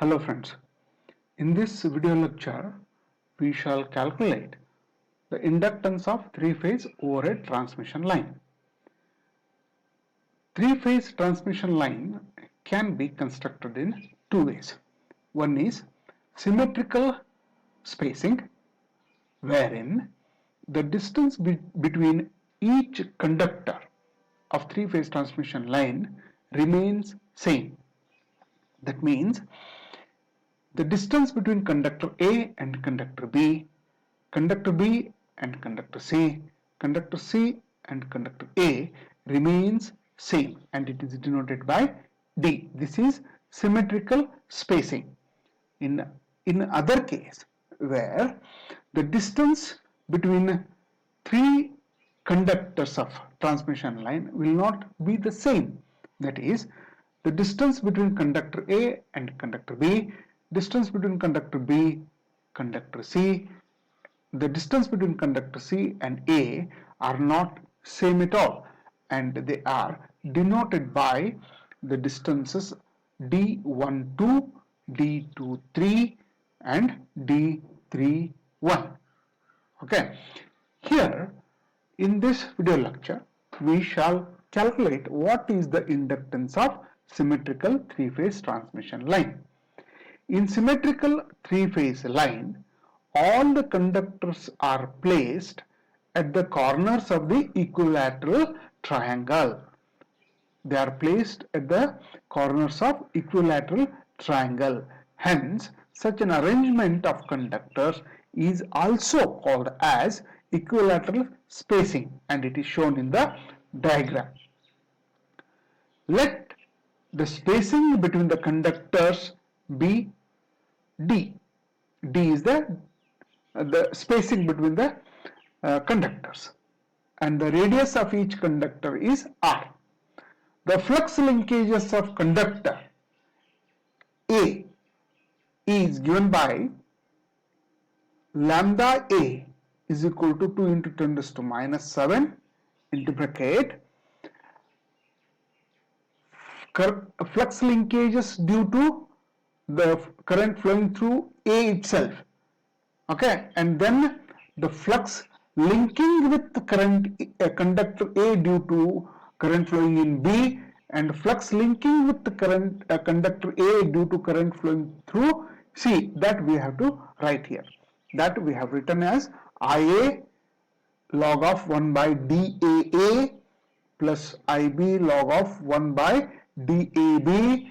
Hello friends, in this video lecture we shall calculate the inductance of three-phase overhead transmission line. Three-phase transmission line can be constructed in two ways. One is symmetrical spacing, wherein the distance between each conductor of three-phase transmission line remains same. That means the distance between conductor A and conductor B and conductor C and conductor A remains same and it is denoted by D. This is symmetrical spacing. In other case, where the distance between three conductors of transmission line will not be the same, that is, the distance between conductor A and conductor B, distance between conductor B, conductor C, the distance between conductor C and A are not same at all, and they are denoted by the distances D12, D23 and D31. Okay, here in this video lecture we shall calculate what is the inductance of symmetrical three-phase transmission line. In symmetrical three-phase line, all the conductors are placed at the corners of the equilateral triangle. They are placed at the corners of equilateral triangle. Hence, such an arrangement of conductors is also called as equilateral spacing, and it is shown in the diagram. Let the spacing between the conductors be D. D is the spacing between the conductors, and the radius of each conductor is R. The flux linkages of conductor A is given by lambda A is equal to 2 into 10 raised to minus 7 into bracket flux linkages due to the current flowing through A itself, okay, and then the flux linking with the current conductor A due to current flowing in B, and flux linking with the current conductor A due to current flowing through C. That we have to write here. That we have written as IA log of 1 by DAA plus IB log of 1 by DAB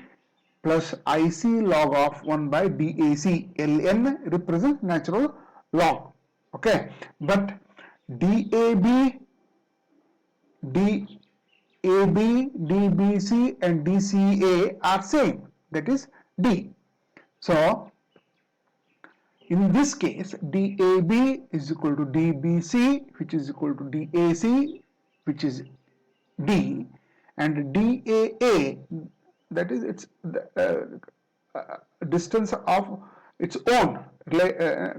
plus IC log of 1 by DAC. Ln represents natural log. Okay, but DAB, DBC and DCA are same, that is D. So in this case, DAB is equal to DBC, which is equal to DAC, which is D, and DAA, that is its distance of its own,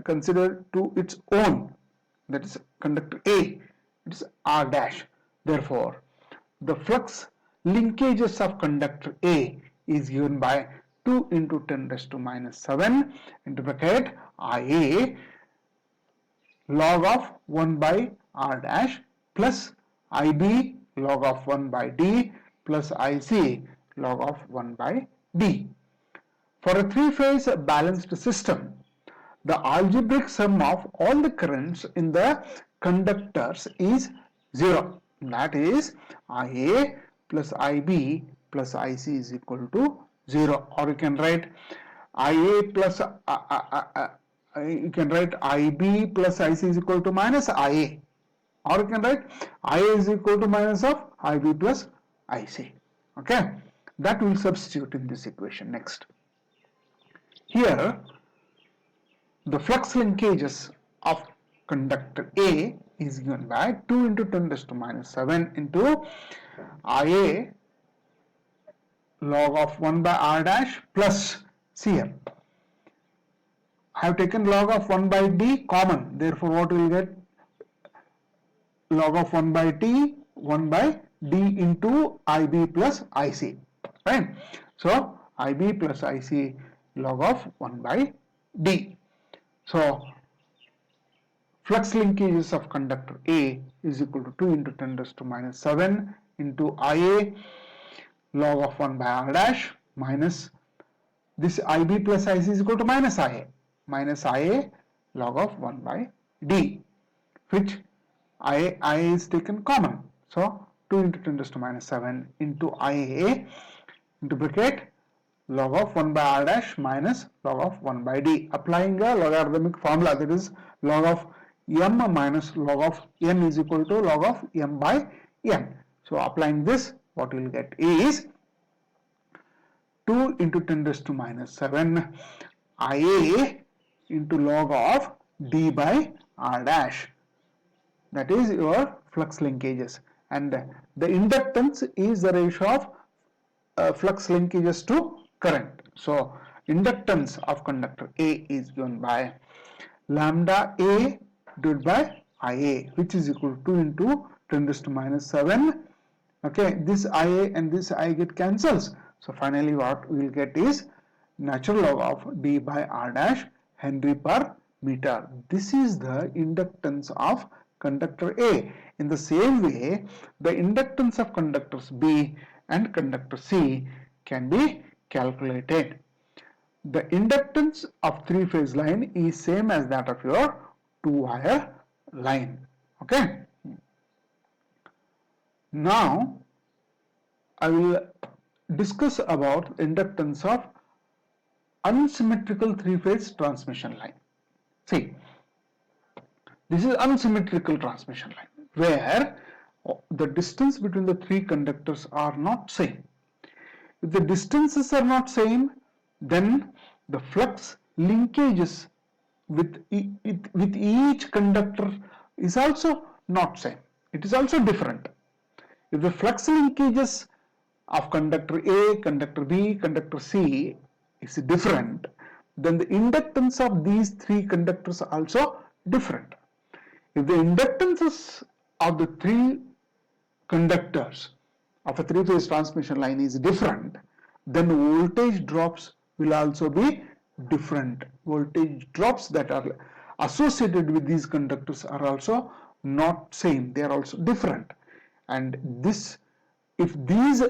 considered to its own, that is conductor A, it is R dash. Therefore, the flux linkages of conductor A is given by 2 into 10 raised to minus 7 into bracket IA log of 1 by R dash plus IB log of 1 by D plus IC log of 1 by D. For a three-phase balanced system, the algebraic sum of all the currents in the conductors is 0. That is IA plus IB plus IC is equal to 0, or you can write IA plus you can write IB plus IC is equal to minus IA, or you can write IA is equal to minus of IB plus IC. Okay, that will substitute in this equation. Next, here the flux linkages of conductor A is given by 2 into 10 raised to minus 7 into IA log of 1 by R dash plus CM. I have taken log of 1 by D common, therefore what we will get? Log of 1 by T 1 by D into IB plus IC, right? So IB plus IC log of 1 by d. So flux linkages of conductor A is equal to 2 into 10 raised to minus 7 into Ia log of 1 by r dash minus this Ib plus Ic is equal to minus Ia log of 1 by d, which Ia is taken common. So 2 into 10 raised to minus 7 into Ia into bracket log of 1 by r dash minus log of 1 by d. Applying a logarithmic formula, that is log of m minus log of n is equal to log of m by n. So applying this, what we will get is 2 into 10 raised to minus 7 Ia into log of d by r dash. That is your flux linkages, and the inductance is the ratio of flux linkages to current. So inductance of conductor A is given by lambda A divided by Ia, which is equal to 2 into 10 raised to minus 7. Okay, this Ia and this I get cancels. So finally what we will get is natural log of d by r dash Henry per meter. This is the inductance of conductor A. In the same way, the inductance of conductors B and conductor C can be calculated. The inductance of three-phase line is same as that of your two-wire line. Okay. Now I will discuss about inductance of unsymmetrical three-phase transmission line. See, this is unsymmetrical transmission line where the distance between the three conductors are not same. If the distances are not same, then the flux linkages with each conductor is also not same. It is also different. If the flux linkages of conductor A, conductor B, conductor C is different, then the inductance of these three conductors are also different. If the inductances of the three conductors of a three-phase transmission line is different, then voltage drops will also be different. Voltage drops that are associated with these conductors are also not same. They are also different. And this, if these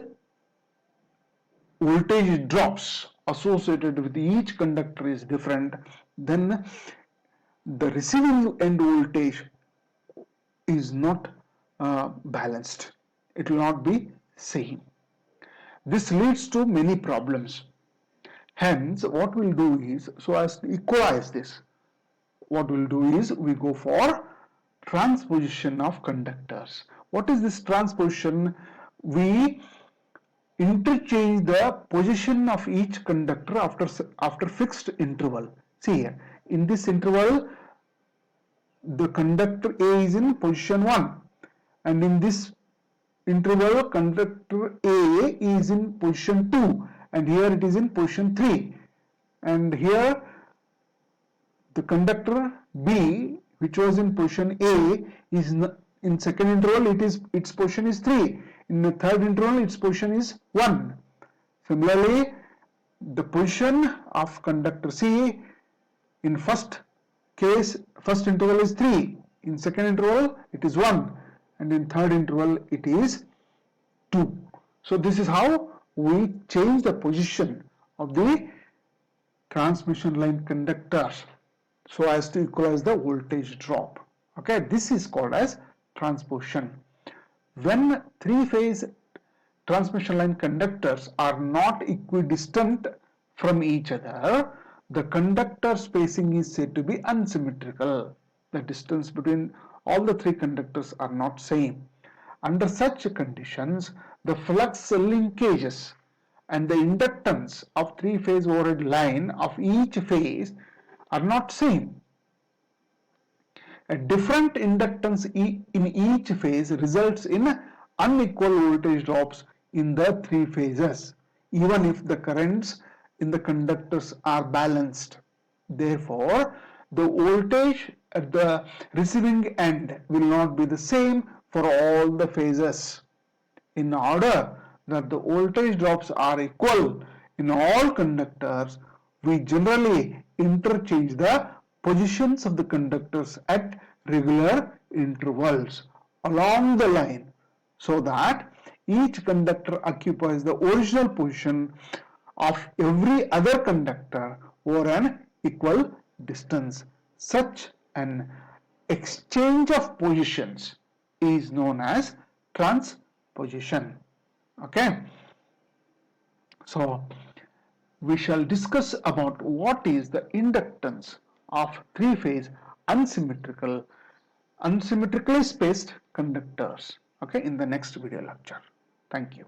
voltage drops associated with each conductor is different, then the receiving end voltage is not balanced. It will not be same. This leads to many problems. Hence, what we'll do is, so as to equalize this, what we'll do is we go for transposition of conductors. What is this transposition? We interchange the position of each conductor after fixed interval. See here, in this interval, the conductor A is in position 1, and in this interval conductor A is in position 2, and here it is in position 3, and here the conductor B, which was in position A, is in second interval its position is 3, in the third interval its position is 1. Similarly, the position of conductor C in first interval is 3, in second interval it is 1, and in third interval it is 2. So this is how we change the position of the transmission line conductors so as to equalize the voltage drop. Okay, this is called as transposition. When three-phase transmission line conductors are not equidistant from each other, the conductor spacing is said to be unsymmetrical. The distance between all the three conductors are not same. Under such conditions, the flux linkages and the inductance of three-phase overhead line of each phase are not same. A different inductance in each phase results in unequal voltage drops in the three phases, even if the currents in the conductors are balanced. Therefore, the voltage at the receiving end will not be the same for all the phases. In order that the voltage drops are equal in all conductors, we generally interchange the positions of the conductors at regular intervals along the line so that each conductor occupies the original position of every other conductor over an equal distance. Such an exchange of positions is known as transposition. Okay, so we shall discuss about what is the inductance of three-phase unsymmetrically spaced conductors, okay, in the next video lecture. Thank you.